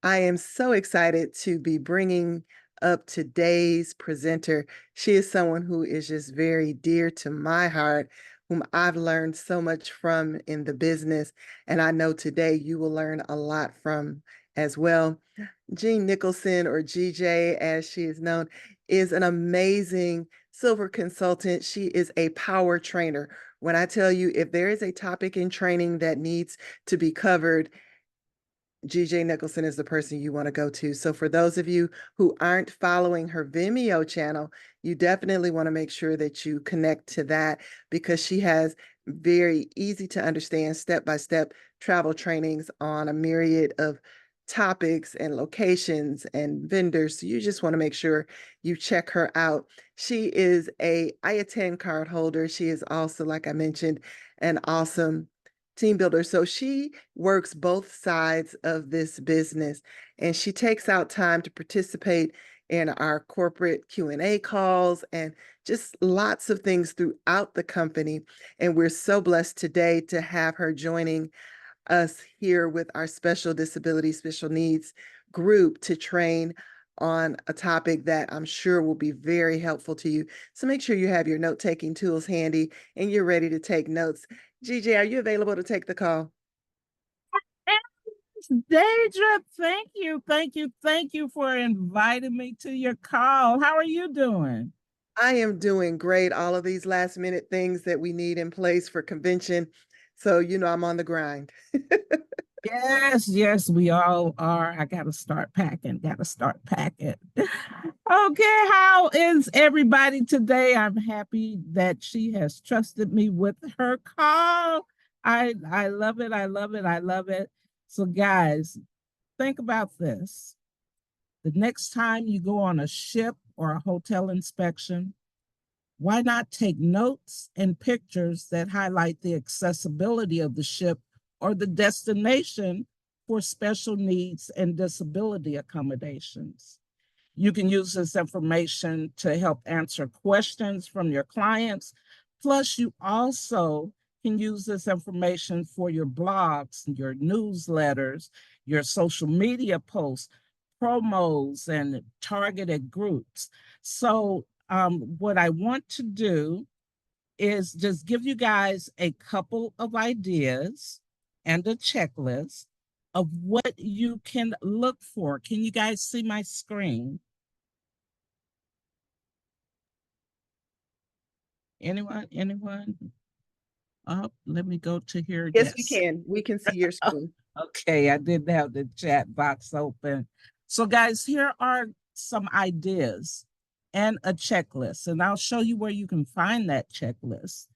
I am so excited to be bringing up today's presenter. She is someone who is just very dear to my heart, whom I've learned so much from in the business. And I know today you will learn a lot from as well. Jean Nicholson, or GJ as she is known, is an amazing silver consultant. She is a power trainer. When I tell you, if there is a topic in training that needs to be covered, GJ Nicholson is the person you want to go to. So for those of you who aren't following her Vimeo channel, you definitely want to make sure that you connect to that, because she has very easy to understand step-by-step travel trainings on a myriad of topics and locations and vendors. So you just want to make sure you check her out. She is a I-attend card holder. She is also, like I mentioned, an awesome team builder. So she works both sides of this business, and she takes out time to participate in our corporate Q&A calls and just lots of things throughout the company. And we're so blessed today to have her joining us here with our special disability, special needs group to train on a topic that I'm sure will be very helpful to you. So make sure you have your note-taking tools handy and you're ready to take notes. GJ, are you available to take the call? Deidre, thank you for inviting me to your call. How are you doing? I am doing great. All of these last minute things that we need in place for convention. So, I'm on the grind. Yes, we all are. I gotta start packing. Okay, how is everybody today? I'm happy that she has trusted me with her call. I love it. I love it. So, guys, think about this. The next time you go on a ship or a hotel inspection, why not take notes and pictures that highlight the accessibility of the ship or the destination for special needs and disability accommodations? You can use this information to help answer questions from your clients. Plus, you also can use this information for your blogs, your newsletters, your social media posts, promos, and targeted groups. So, what I want to do is just give you guys a couple of ideas and a checklist of what you can look for. Can you guys see my screen? Anyone? Anyone? Oh, let me go to here. Yes, we Yes. can. We can see your Oh, screen. okay, I didn't have the chat box open. So, guys, here are some ideas and a checklist, and I'll show you where you can find that checklist.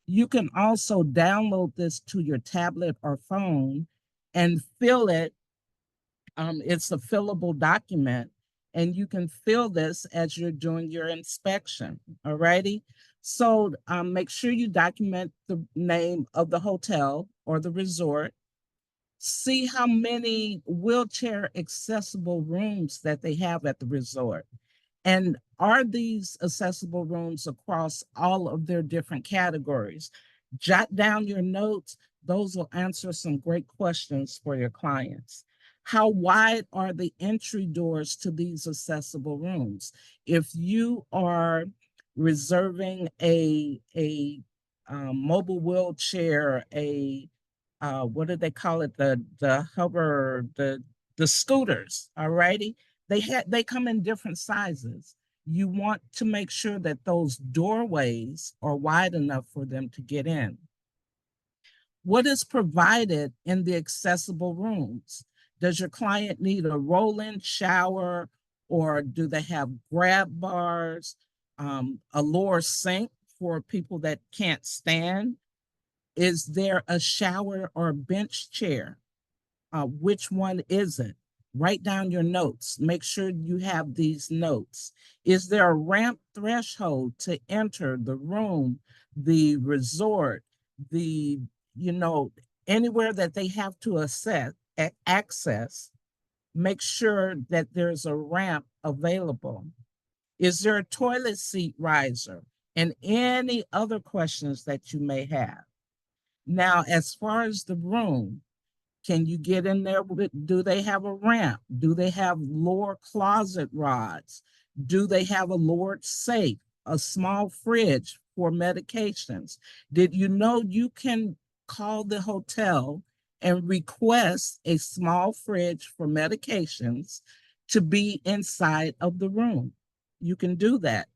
You can also download this to your tablet or phone and fill it. It's a fillable document, and you can fill this as you're doing your inspection. All righty. So make sure you document the name of the hotel or the resort. See how many wheelchair accessible rooms that they have at the resort. And are these accessible rooms across all of their different categories? Jot down your notes. Those will answer some great questions for your clients. How wide are the entry doors to these accessible rooms? If you are reserving a mobile wheelchair, what do they call it? The hover, the scooters, all righty? They come in different sizes. You want to make sure that those doorways are wide enough for them to get in. What is provided in the accessible rooms? Does your client need a roll-in shower, or do they have grab bars, a lower sink for people that can't stand? Is there a shower or a bench chair? Which one is it? Write down your notes. Make sure you have these notes. Is there a ramp threshold to enter the room, the resort, the, you know, anywhere that they have to access? Make sure that there's a ramp available. Is there a toilet seat riser? And any other questions that you may have. Now, as far as the room, Can you get in there with, do they have a ramp? Do they have lower closet rods? Do they have a lowered safe, a small fridge for medications? Did you know you can call the hotel and request a small fridge for medications to be inside of the room? You can do that.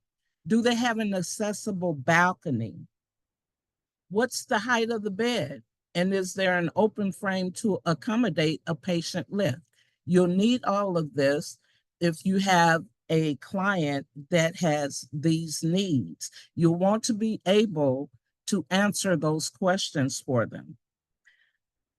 Do they have an accessible balcony? What's the height of the bed? And is there an open frame to accommodate a patient lift? You'll need all of this if you have a client that has these needs. You'll want to be able to answer those questions for them.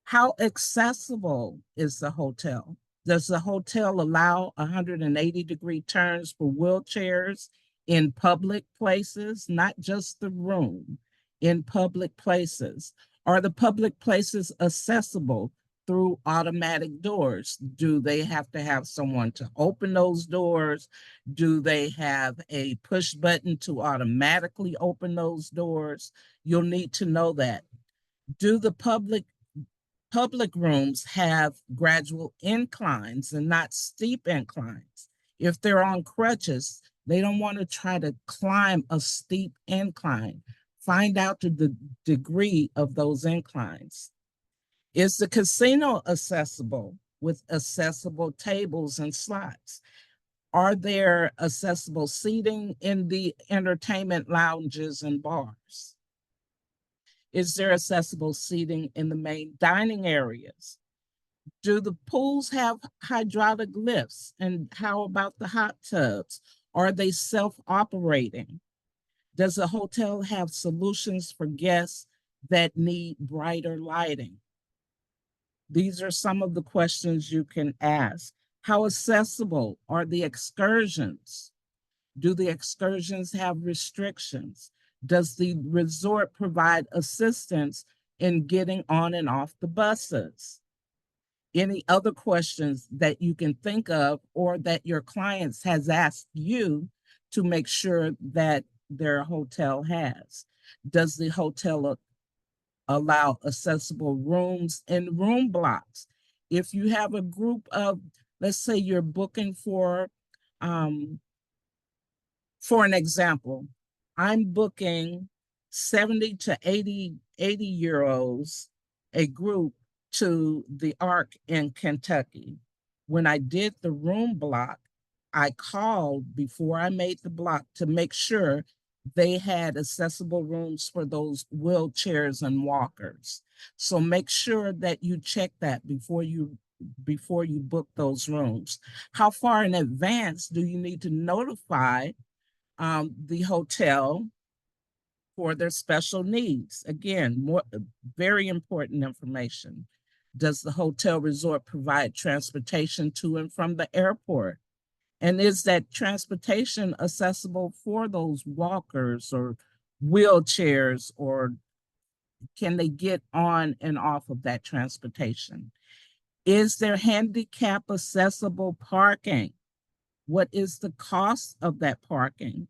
How accessible is the hotel? Does the hotel allow 180-degree turns for wheelchairs in public places, not just the room, in public places? Are the public places accessible through automatic doors? Do they have to have someone to open those doors? Do they have a push button to automatically open those doors? You'll need to know that. Do the public rooms have gradual inclines and not steep inclines? If they're on crutches, they don't want to try to climb a steep incline. Find out the degree of those inclines. Is the casino accessible with accessible tables and slots? Are there accessible seating in the entertainment lounges and bars? Is there accessible seating in the main dining areas? Do the pools have hydraulic lifts? And how about the hot tubs? Are they self-operating? Does the hotel have solutions for guests that need brighter lighting? These are some of the questions you can ask. How accessible are the excursions? Do the excursions have restrictions? Does the resort provide assistance in getting on and off the buses? Any other questions that you can think of or that your clients has asked you to make sure that their hotel has? Does the hotel allow accessible rooms and room blocks? If you have a group of, let's say you're booking um, for an example, I'm booking 70 to 80 year olds, a group to the Ark in Kentucky. When I did the room block, I called before I made the block to make sure they had accessible rooms for those wheelchairs and walkers. So make sure that you check that before you book those rooms. How far in advance do you need to notify the hotel for their special needs? Again, more very important information. Does the hotel resort provide transportation to and from the airport? And is that transportation accessible for those walkers or wheelchairs, or can they get on and off of that transportation? Is there handicap accessible parking? What is the cost of that parking?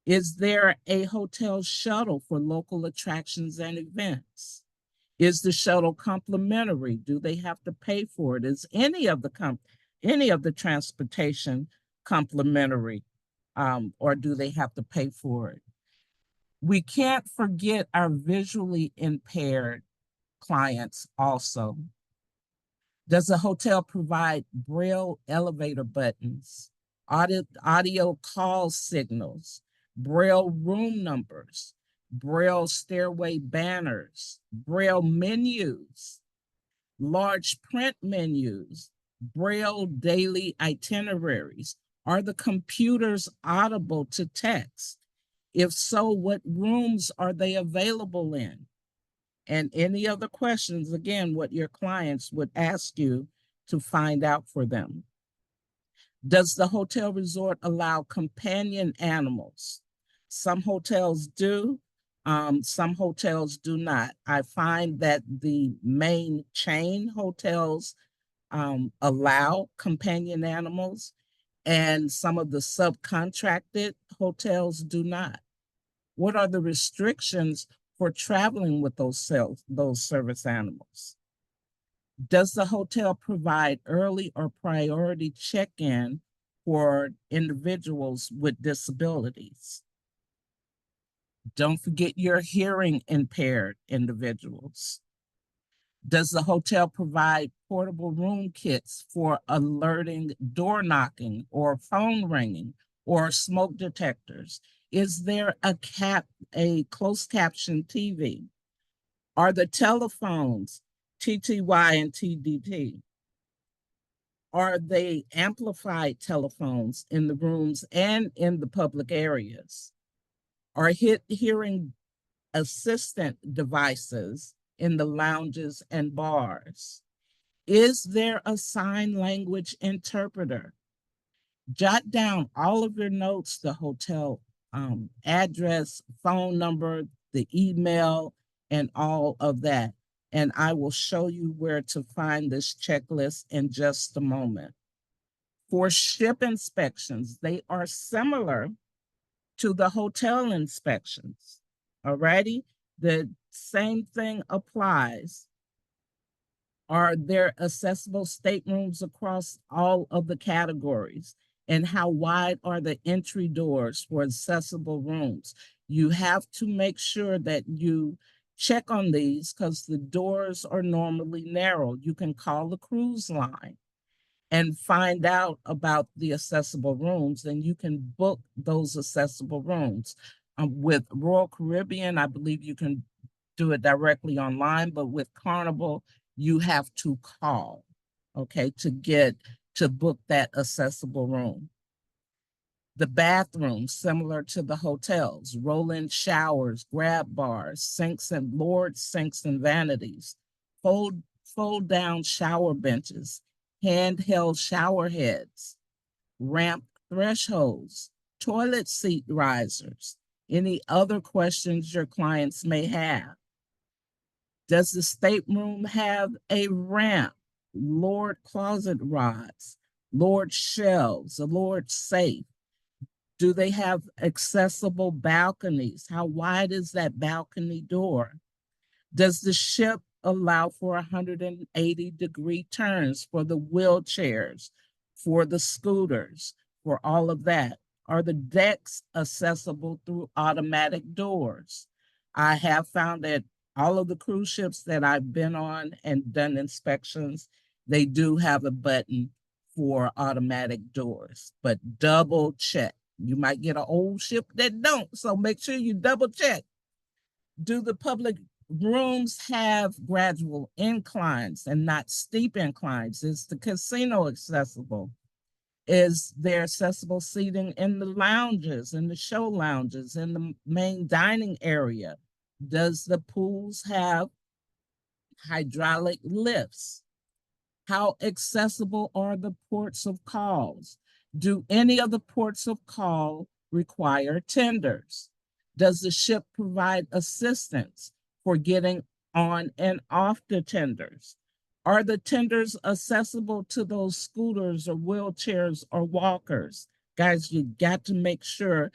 Is there a hotel shuttle for local attractions and events? Is the shuttle complimentary? Do they have to pay for it? Is any of the transportation complimentary, or do they have to pay for it? We can't forget our visually impaired clients also. Does the hotel provide braille elevator buttons, audio call signals, braille room numbers, braille stairway banners, braille menus, large print menus, braille daily itineraries? Are the computers audible to text? If so, what rooms are they available in? And any other questions, again, what your clients would ask you to find out for them. Does the hotel resort allow companion animals? Some hotels do, some hotels do not. I find that the main chain hotels allow companion animals, and some of the subcontracted hotels do not. What are the restrictions for traveling with those service animals? Does the hotel provide early or priority check-in for individuals with disabilities? Don't forget your hearing impaired individuals. Does the hotel provide portable room kits for alerting door knocking or phone ringing or smoke detectors? Is there a closed caption TV? Are the telephones TTY and TDT? Are they amplified telephones in the rooms and in the public areas? Are hearing assistant devices in the lounges and bars? Is there a sign language interpreter? Jot down all of your notes, the hotel address, phone number, the email, and all of that. And I will show you where to find this checklist in just a moment. For ship inspections, they are similar to the hotel inspections. Alrighty, the same thing applies. Are there accessible staterooms across all of the categories? And how wide are the entry doors for accessible rooms? You have to make sure that you check on these because the doors are normally narrow. You can call the cruise line and find out about the accessible rooms, and you can book those accessible rooms. With Royal Caribbean, I believe you can do it directly online, but with Carnival, you have to call, okay, to book that accessible room. The bathrooms, similar to the hotels, roll-in showers, grab bars, sinks and vanities, fold down shower benches, handheld shower heads, ramp thresholds, toilet seat risers, any other questions your clients may have. Does the stateroom have a ramp, Lord closet rods, Lord shelves, a Lord safe? Do they have accessible balconies? How wide is that balcony door? Does the ship allow for 180-degree turns for the wheelchairs, for the scooters, for all of that? Are the decks accessible through automatic doors? I have found that all of the cruise ships that I've been on and done inspections, they do have a button for automatic doors, but double check. You might get an old ship that don't, so make sure you double check. Do the public rooms have gradual inclines and not steep inclines? Is the casino accessible? Is there accessible seating in the lounges, in the show lounges, in the main dining area? Does the pools have hydraulic lifts? How accessible are the ports of calls? Do any of the ports of call require tenders? Does the ship provide assistance for getting on and off the tenders? Are the tenders accessible to those scooters or wheelchairs or walkers? Guys, you got to make sure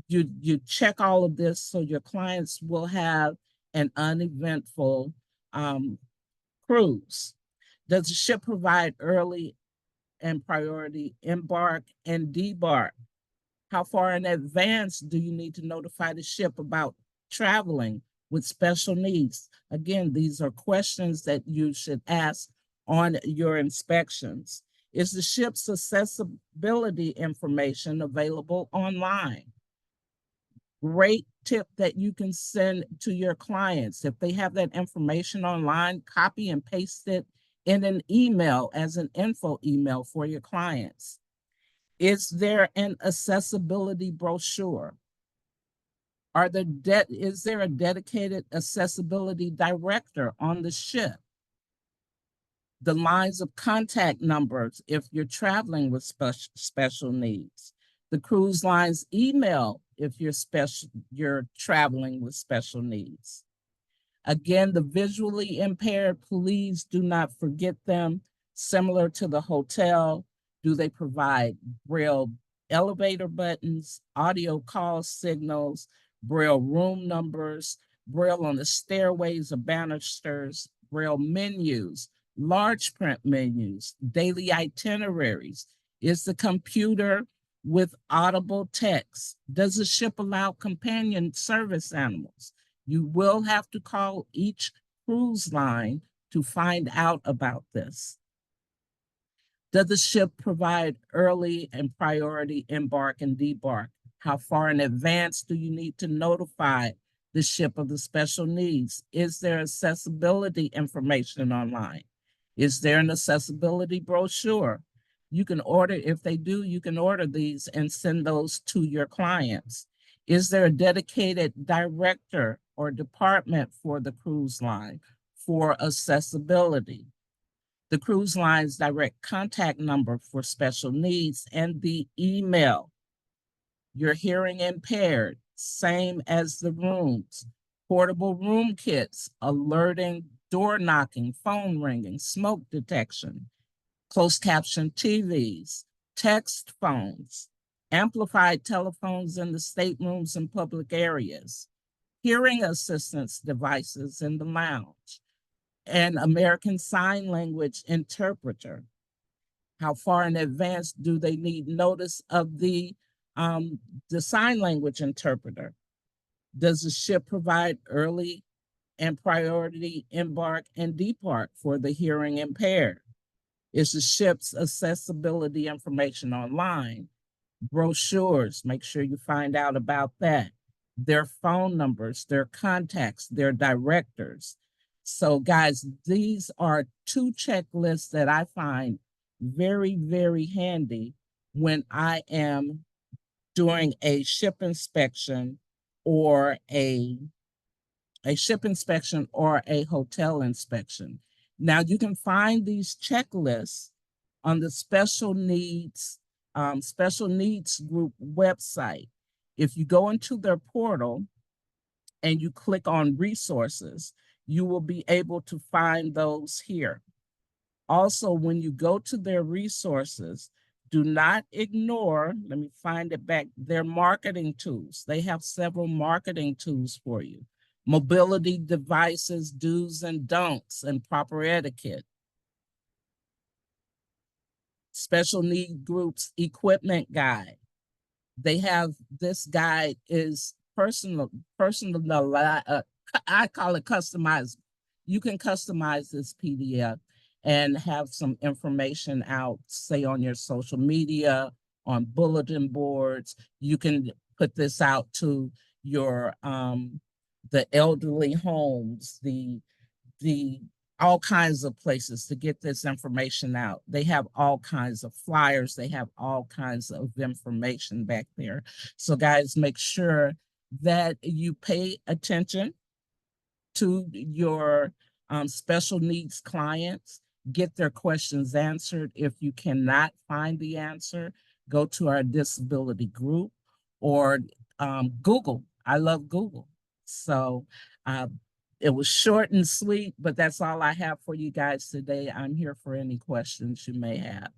you check all of this so your clients will have an uneventful cruise. Does the ship provide early and priority embark and debark? How far in advance do you need to notify the ship about traveling with special needs? Again, these are questions that you should ask on your inspections. Is the ship's accessibility information available online? Great tip that you can send to your clients. If they have that information online, copy and paste it in an email as an info email for your clients. Is there an accessibility brochure? Is there a dedicated accessibility director on the ship? The lines of contact numbers if you're traveling with special needs. The cruise line's email if you're traveling with special needs. Again, the visually impaired, please do not forget them. Similar to the hotel, do they provide Braille elevator buttons, audio call signals, Braille room numbers, Braille on the stairways or banisters, Braille menus, large print menus, daily itineraries. Is the computer with audible text? Does the ship allow companion service animals? You will have to call each cruise line to find out about this. Does the ship provide early and priority embark and debark? How far in advance do you need to notify the ship of the special needs? Is there accessibility information online? Is there an accessibility brochure? You can order, if they do, you can order these and send those to your clients. Is there a dedicated director or department for the cruise line for accessibility? The cruise line's direct contact number for special needs, and the email. You're hearing impaired, same as the rooms. Portable room kits, alerting, door knocking, phone ringing, smoke detection, closed caption TVs, text phones, amplified telephones in the staterooms and public areas, hearing assistance devices in the lounge, an American Sign Language interpreter. How far in advance do they need notice of the sign language interpreter? Does the ship provide early and priority embark and depart for the hearing impaired? Is the ship's accessibility information online? Brochures, make sure you find out about that. Their phone numbers, their contacts, their directors. So, guys, these are two checklists that I find very, very handy when I am doing a ship inspection or a ship inspection or a hotel inspection. Now, you can find these checklists on the special needs group website. If you go into their portal and you click on resources, you will be able to find those here. Also, when you go to their resources, do not ignore, let me find it back, their marketing tools. They have several marketing tools for you. Mobility devices, do's and don'ts, and proper etiquette. Special need groups equipment guide. They have, this guide is personal, I call it customized. You can customize this PDF and have some information out, say on your social media, on bulletin boards. You can put this out to your the elderly homes, the all kinds of places to get this information out. They have all kinds of flyers, they have all kinds of information back there. So, guys, make sure that you pay attention to your special needs clients, get their questions answered. If you cannot find the answer, go to our disability group or Google. I love Google. So uh, it was short and sweet, but that's all I have for you guys today. I'm here for any questions you may have.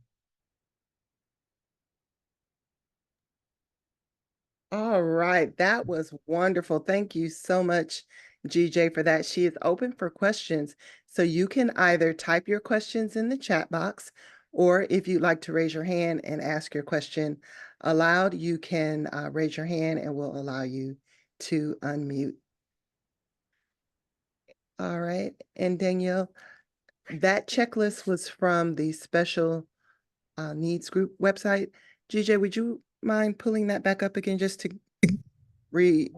All right, that was wonderful. Thank you so much, GJ, for that. She is open for questions. So you can either type your questions in the chat box, or if you'd like to raise your hand and ask your question aloud, you can raise your hand and we'll allow you to unmute. All right, and Danielle, that checklist was from the special needs group website. GJ, would you mind pulling that back up again just to repeat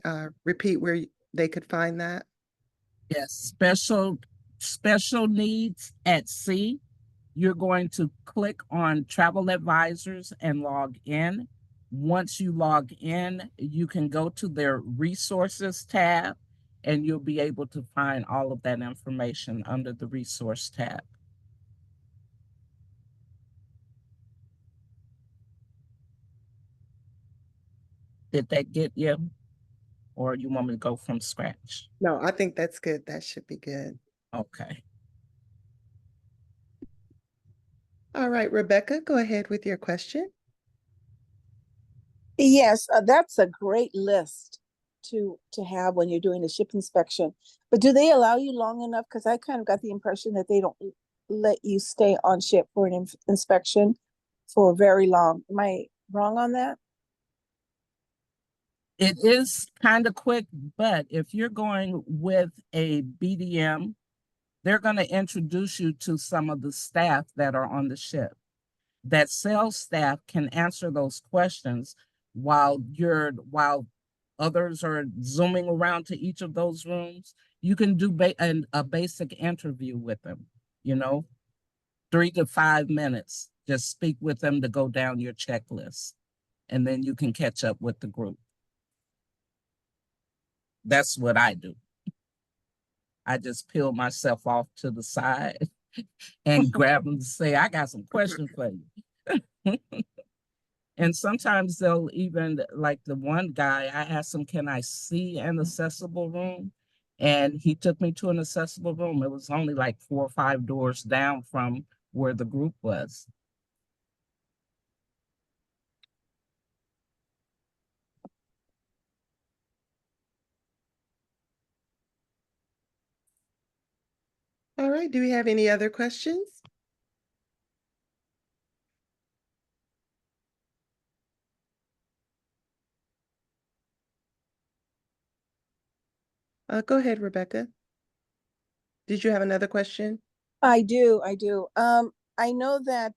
where they could find that? Yes, special needs at sea. You're going to click on travel advisors and log in. Once you log in, you can go to their resources tab and you'll be able to find all of that information under the resource tab. Did that get you? Or you want me to go from scratch? No, I think that's good. That should be good. Okay. All right, Rebecca, go ahead with your question. Yes, that's a great list to have when you're doing a ship inspection. But do they allow you long enough? Because I kind of got the impression that they don't let you stay on ship for an inspection for very long. Am I wrong on that? It is kind of quick, but if you're going with a BDM, they're going to introduce you to some of the staff that are on the ship. That sales staff can answer those questions while others are zooming around to each of those rooms. You can do a basic interview with them, you know, 3 to 5 minutes. Just speak with them to go down your checklist, and then you can catch up with the group. That's what I do. I just peel myself off to the side and grab them and say, I got some questions for you. And sometimes they'll even, like the one guy, I asked him, can I see an accessible room? And he took me to an accessible room. It was only like 4 or 5 doors down from where the group was. All right, do we have any other questions? Go ahead, Rebecca. Did you have another question? I do, I do. I know that,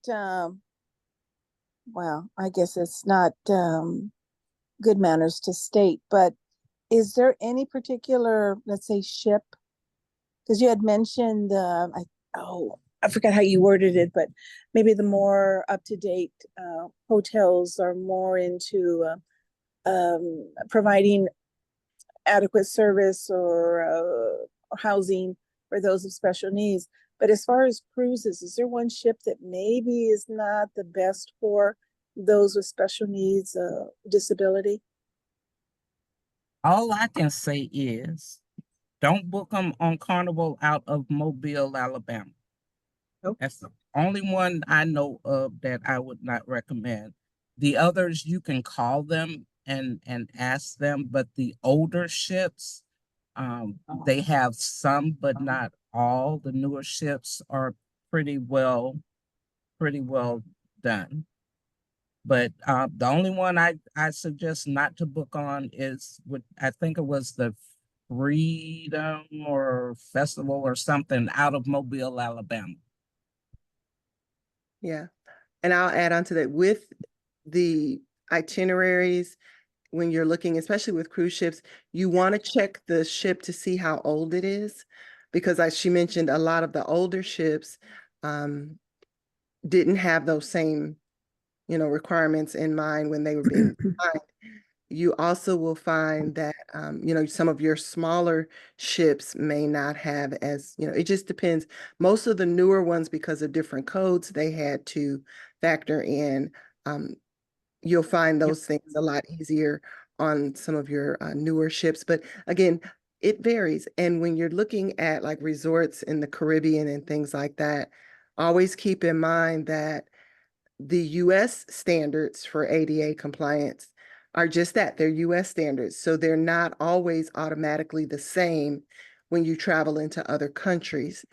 well, I guess it's not good manners to state, but is there any particular, let's say, ship? Because you had mentioned, I forgot how you worded it, but maybe the more up-to-date hotels are more into providing adequate service or housing for those with special needs. But as far as cruises, is there one ship that maybe is not the best for those with special needs, disability? All I can say is don't book them on Carnival out of Mobile, Alabama. Okay. That's the only one I know of that I would not recommend. The others you can call them and ask them, but the older ships, they have some, but not all. The newer ships are pretty well done. But the only one I suggest not to book on is what I think it was the Freedom or Festival or something out of Mobile, Alabama. Yeah. And I'll add on to that with the itineraries when you're looking, especially with cruise ships, you want to check the ship to see how old it is. Because as she mentioned, a lot of the older ships didn't have those same, requirements in mind when they were being designed. You also will find that, some of your smaller ships may not have as, it just depends. Most of the newer ones, because of different codes they had to factor in, you'll find Yep. those things a lot easier on some of your newer ships. But again, it varies. And when you're looking at like resorts in the Caribbean and things like that, always keep in mind that the US standards for ADA compliance are just that, they're US standards. So they're not always automatically the same when you travel into other countries.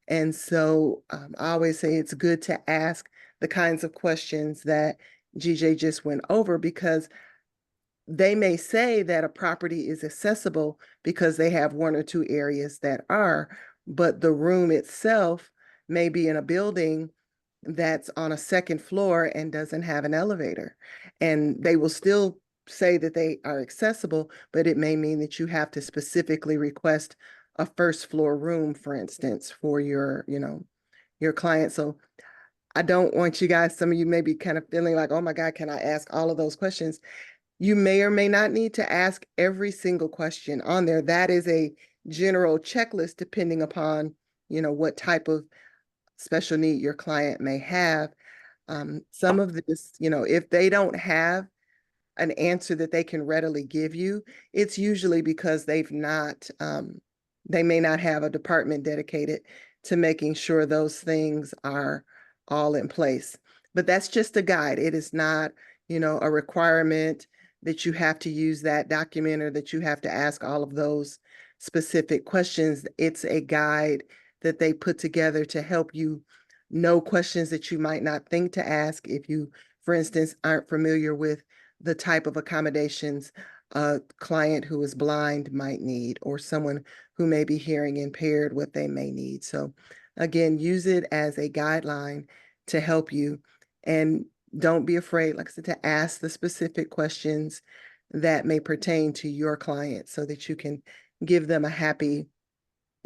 And so I always say it's good to ask the kinds of questions that GJ just went over, because they may say that a property is accessible because they have 1 or 2 areas that are, but the room itself may be in a building that's on a second floor and doesn't have an elevator. And they will still say that they are accessible, but it may mean that you have to specifically request a first floor room, for instance, for your client. So I don't want you guys, some of you may be kind of feeling like, oh my God, can I ask all of those questions? You may or may not need to ask every single question on there. That is a general checklist depending upon, what type of special need your client may have. Some of this, if they don't have an answer that they can readily give you, it's usually because they may not have a department dedicated to making sure those things are all in place. But that's just a guide. It is not, a requirement that you have to use that document or that you have to ask all of those specific questions. It's a guide that they put together to help you know questions that you might not think to ask if you, for instance, aren't familiar with the type of accommodations a client who is blind might need, or someone who may be hearing impaired, what they may need. So again, use it as a guideline to help you. And don't be afraid, like I said, to ask the specific questions that may pertain to your client so that you can give them a happy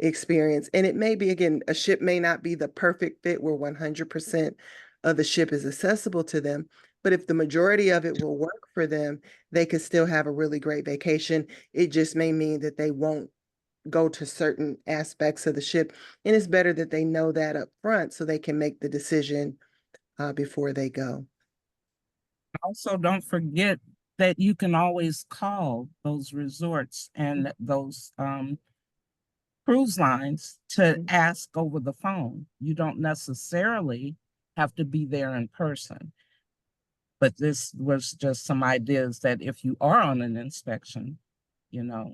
experience. And it may be, again, a ship may not be the perfect fit where 100% of the ship is accessible to them. But if the majority of it will work for them, they could still have a really great vacation. It just may mean that they won't go to certain aspects of the ship. And it's better that they know that up front so they can make the decision before they go. Also, don't forget that you can always call those resorts and those cruise lines to ask over the phone. You don't necessarily have to be there in person. But this was just some ideas that if you are on an inspection, you know,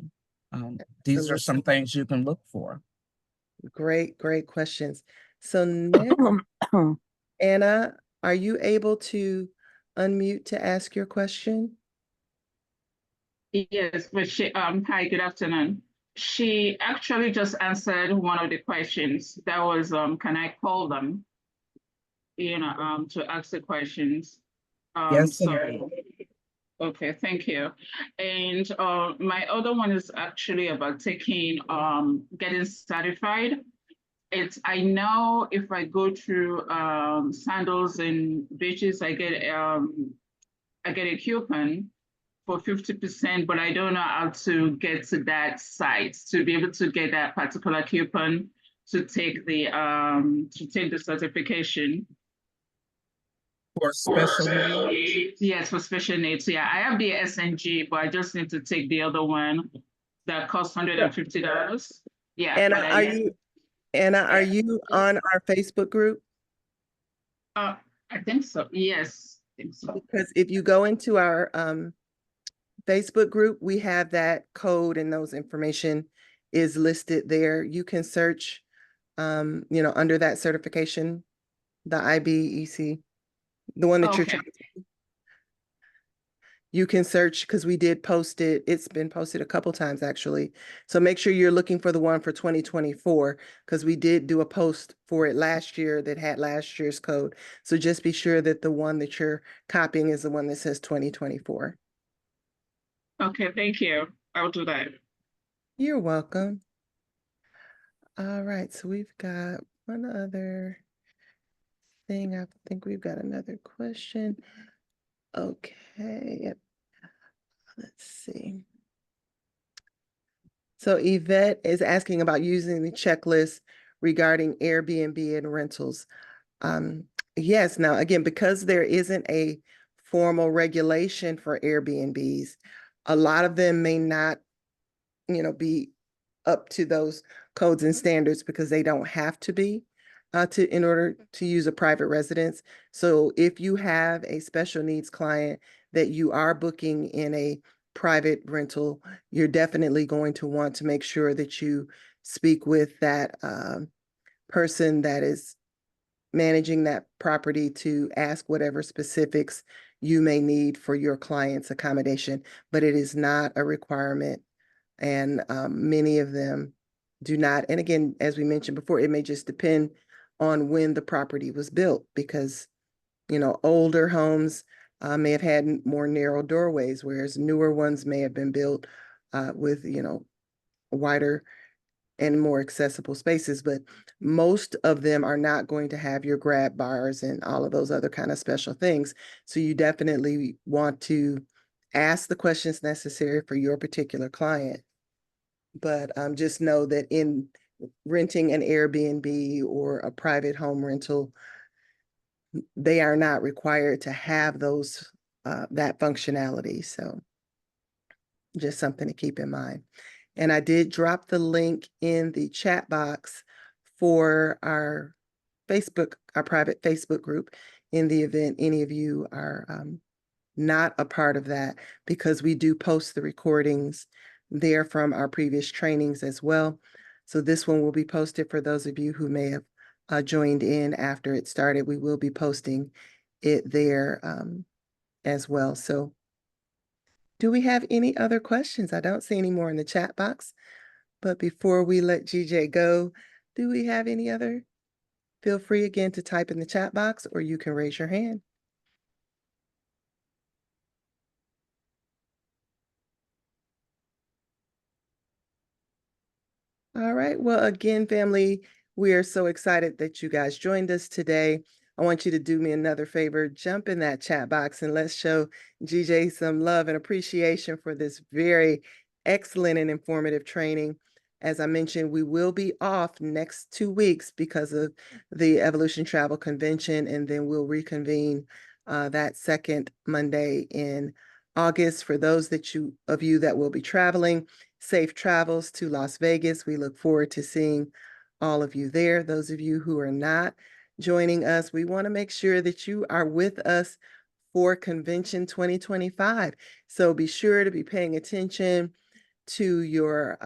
these are some things you can look for. Great, great questions. So next, Anna, are you able to unmute to ask your question? Yes, but hi, good afternoon. She actually just answered one of the questions. That was, can I call them, to ask the questions? Yes, So, okay, thank you. And my other one is actually about getting certified. I know if I go through Sandals and Beaches, I get a coupon for 50%, but I don't know how to get to that site to be able to get that particular coupon to take the certification. for special needs. Yes, for special needs. Yeah, I have the SNG, but I just need to take the other one that costs $150. Yeah, Anna, but are you on our Facebook group? I think so. Yes, I think so. Because if you go into our Facebook group, we have that code and those information is listed there. You can search, under that certification, the IBEC, the one that you're Okay. trying to, you can search because we did post it. It's been posted a couple times actually. So make sure you're looking for the one for 2024 because we did do a post for it last year that had last year's code. So just be sure that the one that you're copying is the one that says 2024. Okay, thank you. I'll do that. You're welcome. All right, so we've got one other thing. I think we've got another question. Okay, yep. Let's see. So Yvette is asking about using the checklist regarding Airbnb and rentals. Yes, now again, because there isn't a formal regulation for Airbnbs, a lot of them may not, be up to those codes and standards because they don't have to be in order to use a private residence. So if you have a special needs client that you are booking in a private rental, you're definitely going to want to make sure that you speak with that person that is managing that property to ask whatever specifics you may need for your client's accommodation, but it is not a requirement. And many of them do not. And again, as we mentioned before, it may just depend on when the property was built because, older homes may have had more narrow doorways, whereas newer ones may have been built with, wider and more accessible spaces, but most of them are not going to have your grab bars and all of those other kind of special things. So you definitely want to ask the questions necessary for your particular client. But just know that in renting an Airbnb or a private home rental, they are not required to have those that functionality. So just something to keep in mind. And I did drop the link in the chat box for our private Facebook group in the event any of you are not a part of that, because we do post the recordings there from our previous trainings as well. So this one will be posted for those of you who may have joined in after it started. We will be posting it there as well. So do we have any other questions? I don't see any more in the chat box, but before we let GJ go, do we have any other? Feel free again to type in the chat box, or you can raise your hand. All right. Well, again, family, we are so excited that you guys joined us today. I want you to do me another favor, jump in that chat box and let's show GJ some love and appreciation for this very excellent and informative training. As I mentioned, we will be off next 2 weeks because of the Evolution Travel Convention, and then we'll reconvene that second Monday in August. For those of you that will be traveling, safe travels to Las Vegas. We look forward to seeing all of you there. Those of you who are not joining us, we want to make sure that you are with us for Convention 2025. So be sure to be paying attention to your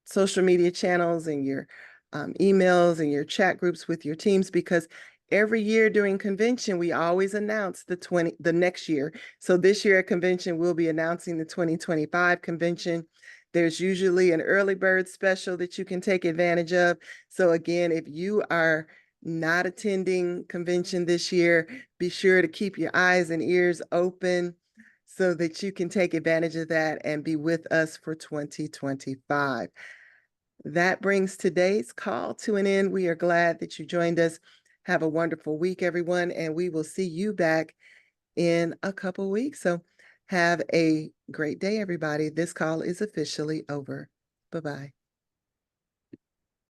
social media channels and your emails and your chat groups with your teams, because every year during convention, we always announce the next year. So this year at convention, we'll be announcing the 2025 convention. There's usually an early bird special that you can take advantage of. So again, if you are not attending convention this year, be sure to keep your eyes and ears open so that you can take advantage of that and be with us for 2025. That brings today's call to an end. We are glad that you joined us. Have a wonderful week, everyone, and we will see you back in a couple weeks. So have a great day, everybody. This call is officially over. Bye-bye.